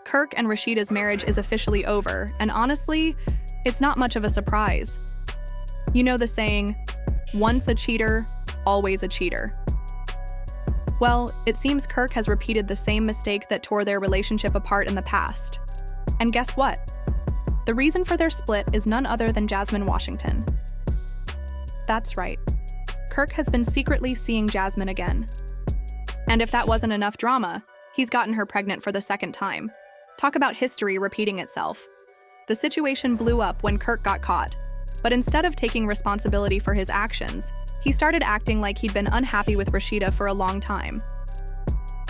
Kirk and Rasheeda's marriage is officially over, and honestly, it's not much of a surprise. You know the saying, once a cheater, always a cheater. Well, it seems Kirk has repeated the same mistake that tore their relationship apart in the past. And guess what? The reason for their split is none other than Jasmine Washington. That's right. Kirk has been secretly seeing Jasmine again. And if that wasn't enough drama, he's gotten her pregnant for the second time. Talk about history repeating itself. The situation blew up when Kirk got caught, but instead of taking responsibility for his actions, he started acting like he'd been unhappy with Rasheeda for a long time.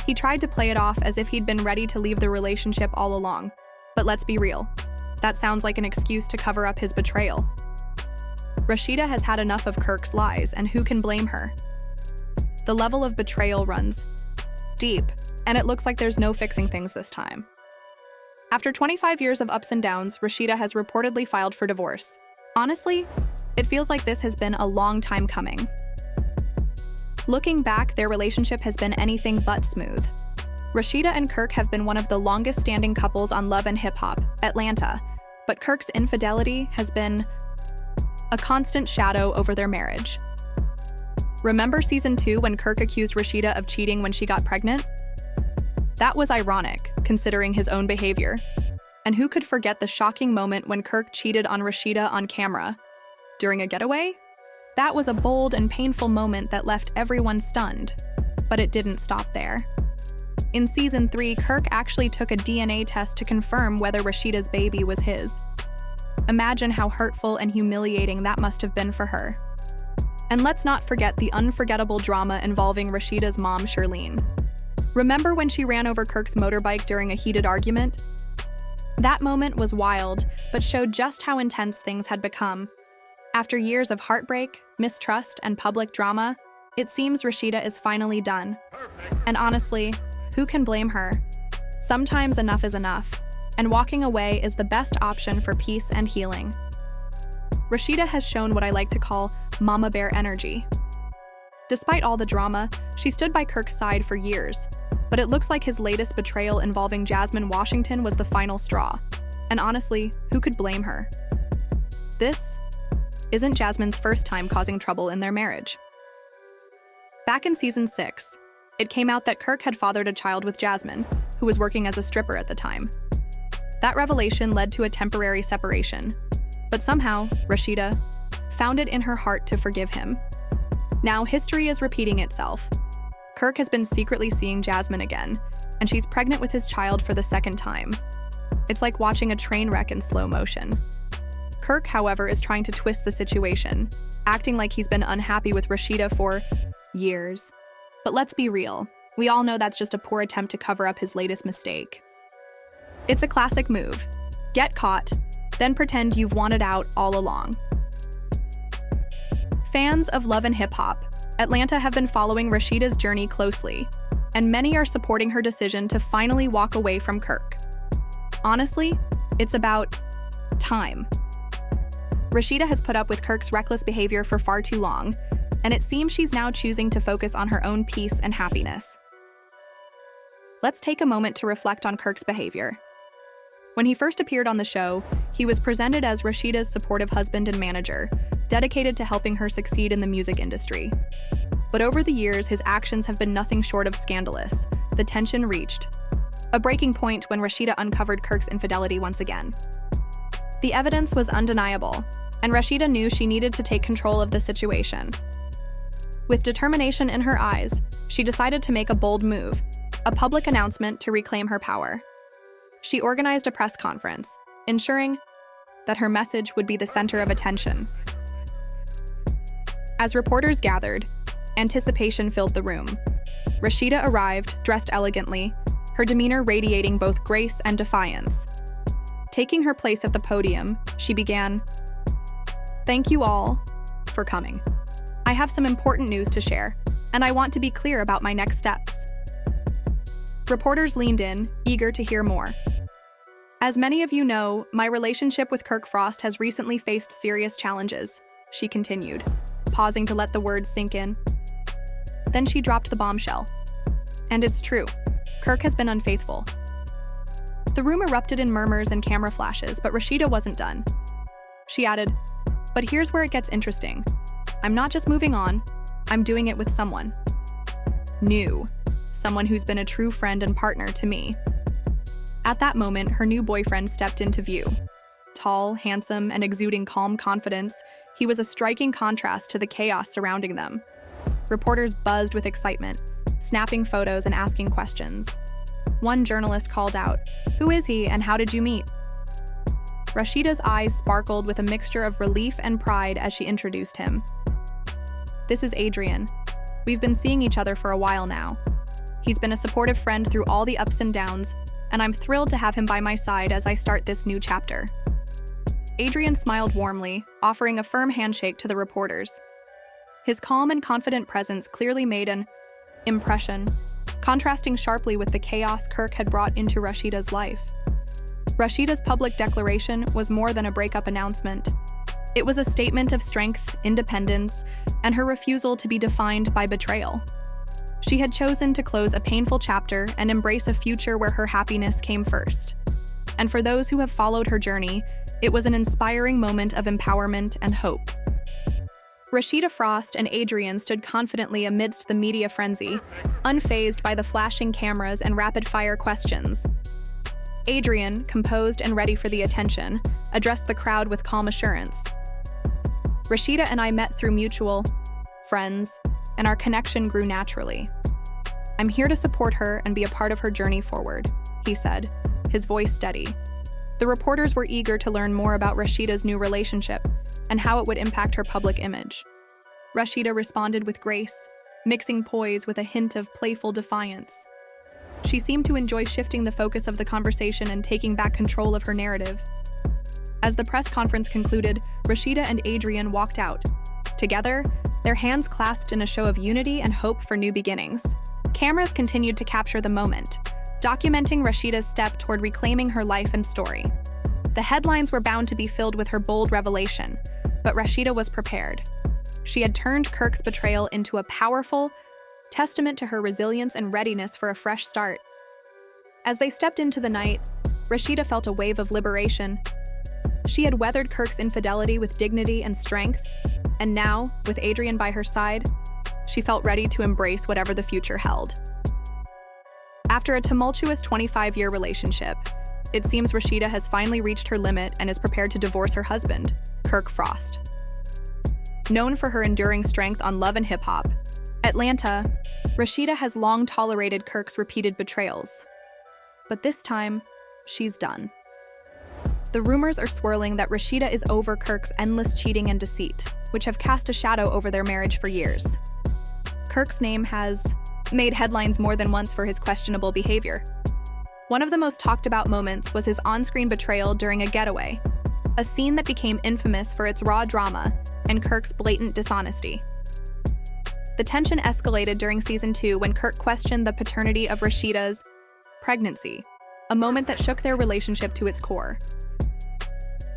He tried to play it off as if he'd been ready to leave the relationship all along. But let's be real, that sounds like an excuse to cover up his betrayal. Rasheeda has had enough of Kirk's lies, and who can blame her? The level of betrayal runs deep, and it looks like there's no fixing things this time. After 25 years of ups and downs, Rasheeda has reportedly filed for divorce. Honestly, it feels like this has been a long time coming. Looking back, their relationship has been anything but smooth. Rasheeda and Kirk have been one of the longest-standing couples on Love and Hip Hop, Atlanta, but Kirk's infidelity has been a constant shadow over their marriage. Remember season 2 when Kirk accused Rasheeda of cheating when she got pregnant? That was ironic, considering his own behavior. And who could forget the shocking moment when Kirk cheated on Rasheeda on camera? During a getaway? That was a bold and painful moment that left everyone stunned. But it didn't stop there. In season 3, Kirk actually took a DNA test to confirm whether Rasheeda's baby was his. Imagine how hurtful and humiliating that must have been for her. And let's not forget the unforgettable drama involving Rasheeda's mom, Charlene. Remember when she ran over Kirk's motorbike during a heated argument? That moment was wild, but showed just how intense things had become. After years of heartbreak, mistrust, and public drama, it seems Rasheeda is finally done. And honestly, who can blame her? Sometimes enough is enough, and walking away is the best option for peace and healing. Rasheeda has shown what I like to call mama bear energy. Despite all the drama, she stood by Kirk's side for years, but it looks like his latest betrayal involving Jasmine Washington was the final straw. And honestly, who could blame her? This isn't Jasmine's first time causing trouble in their marriage. Back in season 6, it came out that Kirk had fathered a child with Jasmine, who was working as a stripper at the time. That revelation led to a temporary separation, but somehow, Rasheeda found it in her heart to forgive him. Now, history is repeating itself. Kirk has been secretly seeing Jasmine again, and she's pregnant with his child for the second time. It's like watching a train wreck in slow motion. Kirk, however, is trying to twist the situation, acting like he's been unhappy with Rasheeda for years. But let's be real, we all know that's just a poor attempt to cover up his latest mistake. It's a classic move. Get caught, then pretend you've wanted out all along. Fans of Love and Hip Hop, Atlanta have been following Rasheeda's journey closely, and many are supporting her decision to finally walk away from Kirk. Honestly, it's about time. Rasheeda has put up with Kirk's reckless behavior for far too long, and it seems she's now choosing to focus on her own peace and happiness. Let's take a moment to reflect on Kirk's behavior. When he first appeared on the show, he was presented as Rasheeda's supportive husband and manager, dedicated to helping her succeed in the music industry. But over the years, his actions have been nothing short of scandalous. The tension reached a breaking point when Rasheeda uncovered Kirk's infidelity once again. The evidence was undeniable, and Rasheeda knew she needed to take control of the situation. With determination in her eyes, she decided to make a bold move, a public announcement to reclaim her power. She organized a press conference, ensuring that her message would be the center of attention. As reporters gathered, anticipation filled the room. Rasheeda arrived, dressed elegantly, her demeanor radiating both grace and defiance. Taking her place at the podium, she began, "Thank you all for coming. I have some important news to share, and I want to be clear about my next steps." Reporters leaned in, eager to hear more. "As many of you know, my relationship with Kirk Frost has recently faced serious challenges," she continued, pausing to let the words sink in. Then she dropped the bombshell. "And it's true, Kirk has been unfaithful." The room erupted in murmurs and camera flashes, but Rasheeda wasn't done. She added, "But here's where it gets interesting. I'm not just moving on, I'm doing it with someone new, someone who's been a true friend and partner to me." At that moment, her new boyfriend stepped into view. Tall, handsome, and exuding calm confidence, he was a striking contrast to the chaos surrounding them. Reporters buzzed with excitement, snapping photos and asking questions. One journalist called out, "Who is he and how did you meet?" Rasheeda's eyes sparkled with a mixture of relief and pride as she introduced him. "This is Adrian. We've been seeing each other for a while now. He's been a supportive friend through all the ups and downs, and I'm thrilled to have him by my side as I start this new chapter." Adrian smiled warmly, offering a firm handshake to the reporters. His calm and confident presence clearly made an impression, contrasting sharply with the chaos Kirk had brought into Rasheeda's life. Rasheeda's public declaration was more than a breakup announcement. It was a statement of strength, independence, and her refusal to be defined by betrayal. She had chosen to close a painful chapter and embrace a future where her happiness came first. And for those who have followed her journey, it was an inspiring moment of empowerment and hope. Rasheeda Frost and Adrian stood confidently amidst the media frenzy, unfazed by the flashing cameras and rapid-fire questions. Adrian, composed and ready for the attention, addressed the crowd with calm assurance. "Rasheeda and I met through mutual friends, and our connection grew naturally. I'm here to support her and be a part of her journey forward," he said, his voice steady. The reporters were eager to learn more about Rasheeda's new relationship and how it would impact her public image. Rasheeda responded with grace, mixing poise with a hint of playful defiance. She seemed to enjoy shifting the focus of the conversation and taking back control of her narrative. As the press conference concluded, Rasheeda and Adrian walked out. Together, their hands clasped in a show of unity and hope for new beginnings. Cameras continued to capture the moment, documenting Rasheeda's step toward reclaiming her life and story. The headlines were bound to be filled with her bold revelation, but Rasheeda was prepared. She had turned Kirk's betrayal into a powerful testament to her resilience and readiness for a fresh start. As they stepped into the night, Rasheeda felt a wave of liberation. She had weathered Kirk's infidelity with dignity and strength, and now, with Adrian by her side, she felt ready to embrace whatever the future held. After a tumultuous 25-year relationship, it seems Rasheeda has finally reached her limit and is prepared to divorce her husband, Kirk Frost. Known for her enduring strength on Love and Hip Hop, Atlanta, Rasheeda has long tolerated Kirk's repeated betrayals. But this time, she's done. The rumors are swirling that Rasheeda is over Kirk's endless cheating and deceit, which have cast a shadow over their marriage for years. Kirk's name has made headlines more than once for his questionable behavior. One of the most talked about moments was his on-screen betrayal during a getaway, a scene that became infamous for its raw drama and Kirk's blatant dishonesty. The tension escalated during season 2 when Kirk questioned the paternity of Rasheeda's pregnancy, a moment that shook their relationship to its core.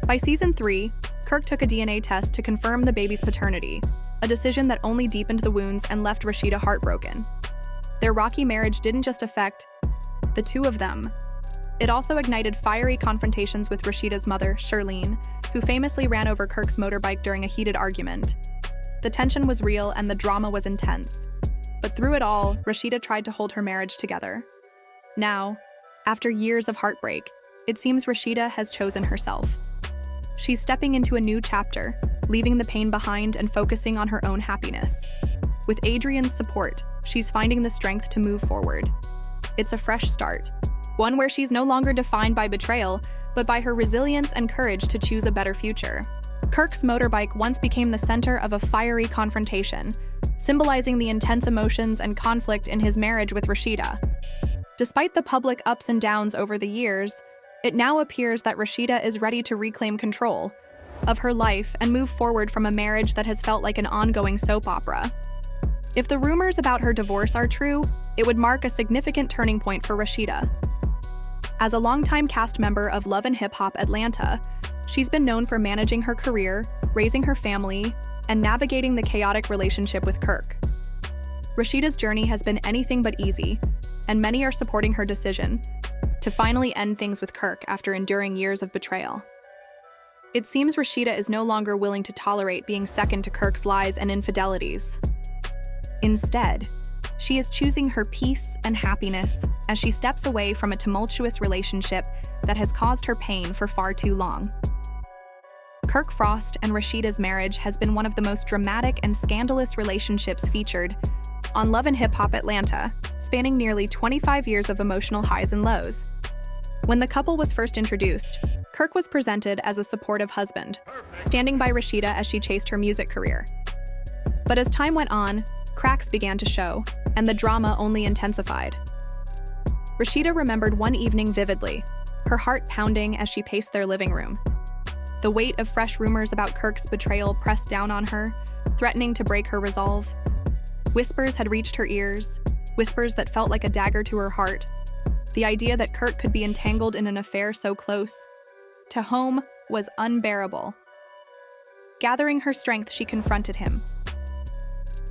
By season 3, Kirk took a DNA test to confirm the baby's paternity, a decision that only deepened the wounds and left Rasheeda heartbroken. Their rocky marriage didn't just affect the two of them. It also ignited fiery confrontations with Rasheeda's mother, Shirlene, who famously ran over Kirk's motorbike during a heated argument. The tension was real and the drama was intense. But through it all, Rasheeda tried to hold her marriage together. Now, after years of heartbreak, it seems Rasheeda has chosen herself. She's stepping into a new chapter, leaving the pain behind and focusing on her own happiness. With Adrian's support, she's finding the strength to move forward. It's a fresh start, one where she's no longer defined by betrayal, but by her resilience and courage to choose a better future. Kirk's motorbike once became the center of a fiery confrontation, symbolizing the intense emotions and conflict in his marriage with Rasheeda. Despite the public ups and downs over the years, it now appears that Rasheeda is ready to reclaim control of her life and move forward from a marriage that has felt like an ongoing soap opera. If the rumors about her divorce are true, it would mark a significant turning point for Rasheeda. As a longtime cast member of Love and Hip Hop Atlanta, she's been known for managing her career, raising her family, and navigating the chaotic relationship with Kirk. Rasheeda's journey has been anything but easy, and many are supporting her decision. to finally end things with Kirk after enduring years of betrayal. It seems Rasheeda is no longer willing to tolerate being second to Kirk's lies and infidelities. Instead, she is choosing her peace and happiness as she steps away from a tumultuous relationship that has caused her pain for far too long. Kirk Frost and Rasheeda's marriage has been one of the most dramatic and scandalous relationships featured on Love and Hip Hop Atlanta, spanning nearly 25 years of emotional highs and lows. When the couple was first introduced, Kirk was presented as a supportive husband, standing by Rasheeda as she chased her music career. But as time went on, cracks began to show, and the drama only intensified. Rasheeda remembered one evening vividly, her heart pounding as she paced their living room. The weight of fresh rumors about Kirk's betrayal pressed down on her, threatening to break her resolve. Whispers had reached her ears, whispers that felt like a dagger to her heart. The idea that Kirk could be entangled in an affair so close to home was unbearable. Gathering her strength, she confronted him.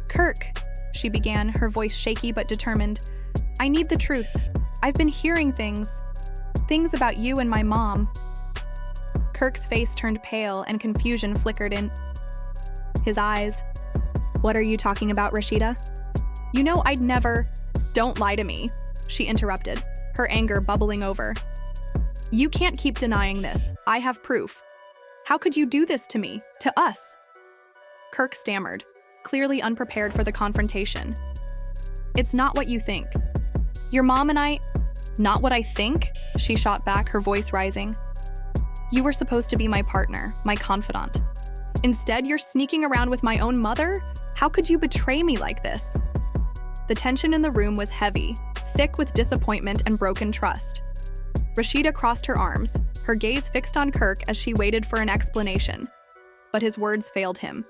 "Kirk," she began, her voice shaky but determined, "I need the truth. I've been hearing things about you and my mom." Kirk's face turned pale and confusion flickered in his eyes. "What are you talking about, Rasheeda?" "You know I'd never—" "Don't lie to me," she interrupted, her anger bubbling over. "You can't keep denying this. I have proof. How could you do this to me, to us?" Kirk stammered, clearly unprepared for the confrontation. "It's not what you think. Your mom and I—" "Not what I think?" she shot back, her voice rising. "You were supposed to be my partner, my confidant. Instead, you're sneaking around with my own mother? How could you betray me like this?" The tension in the room was heavy, thick with disappointment and broken trust. Rasheeda crossed her arms, her gaze fixed on Kirk as she waited for an explanation. But his words failed him.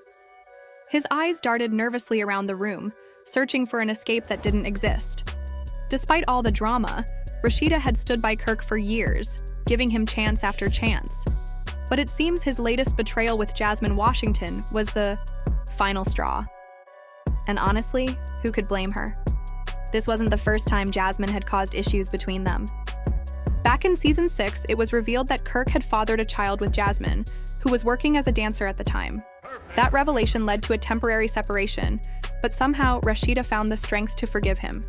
His eyes darted nervously around the room, searching for an escape that didn't exist. Despite all the drama, Rasheeda had stood by Kirk for years, giving him chance after chance. But it seems his latest betrayal with Jasmine Washington was the final straw. And honestly, who could blame her? This wasn't the first time Jasmine had caused issues between them. Back in season 6, it was revealed that Kirk had fathered a child with Jasmine, who was working as a dancer at the time. That revelation led to a temporary separation, but somehow Rasheeda found the strength to forgive him.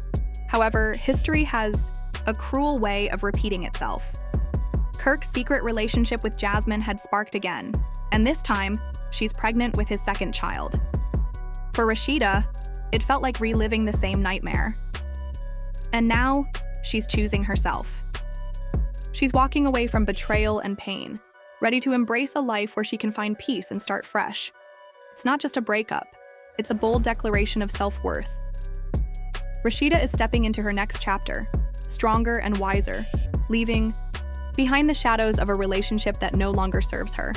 However, history has a cruel way of repeating itself. Kirk's secret relationship with Jasmine had sparked again, and this time, she's pregnant with his second child. For Rasheeda, it felt like reliving the same nightmare. And now, she's choosing herself. She's walking away from betrayal and pain, ready to embrace a life where she can find peace and start fresh. It's not just a breakup, it's a bold declaration of self-worth. Rasheeda is stepping into her next chapter, stronger and wiser, leaving behind the shadows of a relationship that no longer serves her.